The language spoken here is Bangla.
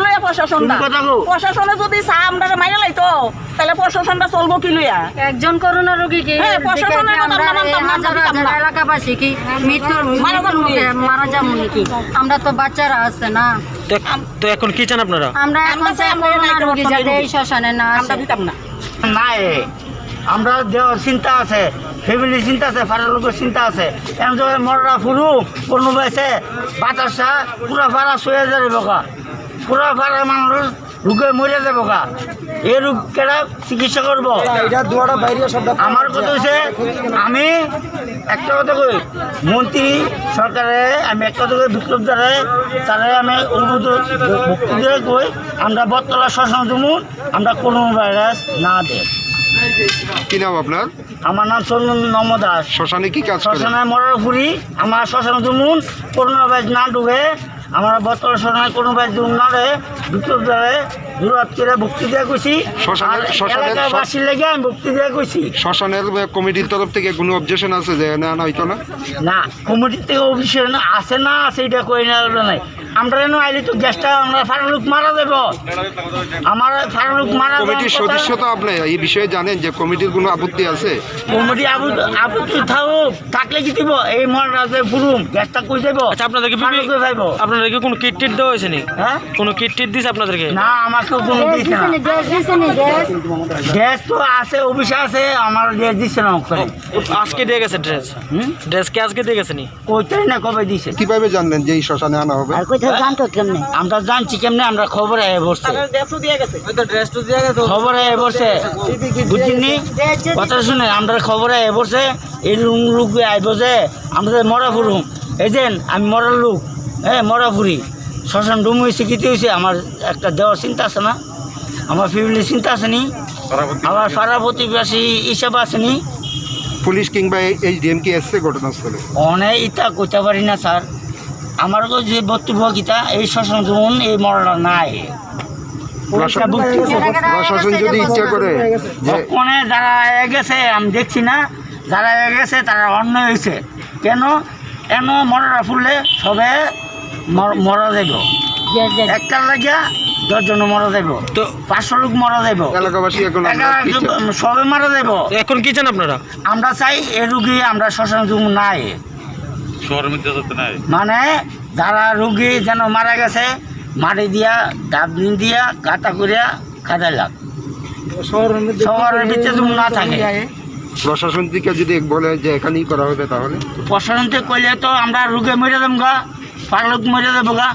লইয়া প্রশাসনে যদি চা আমরা মাইরা লাইতো তাহলে প্রশাসনটা চলবো কি লইয়া? একজন করোনা রোগীকে এলাকাবাসী কি মৃত্যুর মুখে মারা যাবো নাকি? আমরা তো বাচ্চারা আছে না। তো এখন কি চান আপনারা? আমরা এখন চাই করোনা রোগী যাতে এই শ্মশানে না আসে। নাই আমরা দেওয়ার চিন্তা আছে, ফ্যামিলির চিন্তা আছে, ফাড়ার লোকের চিন্তা আছে। এমন মরা ফুরু কোনো বাইছে বাতাসা পুরা ফাড়া শুয়ে যাবে বোকা, পুরা ফাড়ার মানুষ রোগে মরে যাবে বোকা। এই রোগ কেটা চিকিৎসা করবো? আমার কথা হচ্ছে আমি একটা কথা কই, মন্ত্রী সরকারে আমি একটা কথা কই, বিপ্লব দ্বারে তারা আমি ভক্তি দিয়ে কই আমরা বটতলা শ্মশান জমু, আমরা কোনো ভাইরাস না দেয়। কি নাম আপনার? আমার নাম চন্দন নম দাস। শ্মশানে কি কাজ করেন? শ্মশানে মরার ফুরি আমার শ্মশান জমুন করোনা ভাইরাস না ঢুকে, আমার বর্তমান শ্মশানে কোনো ভাইরাস জমুন না রে, বিপ্লব দ্বারে দূরাত করে ভক্তি দিয়ে কইছি, এলাকাবাসীর লেগে আমি ভক্তি দিয়ে কইছি। শ্মশানের কমিটির তরফ থেকে কোনো অবজেকশন আছে যে না হইতো না? না, কমিটির থেকে অফিসের আছে না আছে এটা কই না নাই। আমরা এনে আইলে তো গ্যাসটা আমরা ফারুক মারা দেব, আমার ফারুক মারা। কমিটির সদস্য তো আপনি এই বিষয়ে জানেন যে কমিটির কোনো আপত্তি আছে? কমিটি আপত্তি থাকুক, থাকলে কি দিব এই মরাতে পুরুম গ্যাসটা কই দেব? আচ্ছা, আপনাদেরকে আপনাদেরকে কোনো কিট টিট দেওয়া হয়েছে নি? হ্যাঁ, কোনো কিট টিট দিছে আপনাদেরকে? না, আমাকে কোনো দিছে না। গ্যাস তো আছে, অফিসে আছে, আমার গ্যাস দিচ্ছে না। আজকে দিয়ে গেছে ড্রেস? ড্রেস কি আজকে দিয়ে গেছে নি? কইতেই না কবে দিছে। কিভাবে জানলেন যে এই শ্মশানে আনা হবে? আমরা জানছি কেমনে, আমরা খবরে বসছে, খবরে বসছে, বুঝিনি কথা শুনে আমরা খবরে বসে এই লোক আইব যে আমাদের মরা ফুরুম। এই যে আমি মরার লোক, হ্যাঁ মরা ফুরি, শ্মশান ডুম হয়েছে কিতে হয়েছে, আমার একটা দেওয়ার চিন্তা আছে না, আমার ফ্যামিলির চিন্তা আসেনি, আমার পাড়া প্রতিবেশী হিসাব আসেনি। পুলিশ কিংবা এই ডিএম কি এসছে ঘটনাস্থলে? অনেক ইটা কইতে পারি না স্যার, আমার যে বক্তব্য কিতা এই শ্মশান জমুন এই মরাটা নাই। প্রশাসন যদি ইচ্ছা করে ওখানে যারা গেছে আমি দেখছি না, যারা গেছে তারা অন্যায় হয়েছে। কেন এন মরাটা ফুললে সবে মরা যাইব, একটা লাগিয়া 10 জন মরা যাইব, তো 500 লোক মরা যাইব, এলাকাবাসী এখন সবে মারা যাইব। এখন কি চান আপনারা? আমরা চাই এ রুগী আমরা শ্মশান জমুন নাই, মানে যারা রুগী যেন মারা গেছে মাটি দিয়া ডাবলিন দিয়া কাটা করিয়া খাটাই লাগ, শহরের ভিতরে জমুন না থাকে। প্রশাসন থেকে যদি বলে যে এখানেই করা হবে তাহলে? প্রশাসন থেকে কইলে তো আমরা রুগে মরে যাবো গা, পারলোক মরে যাবো গা।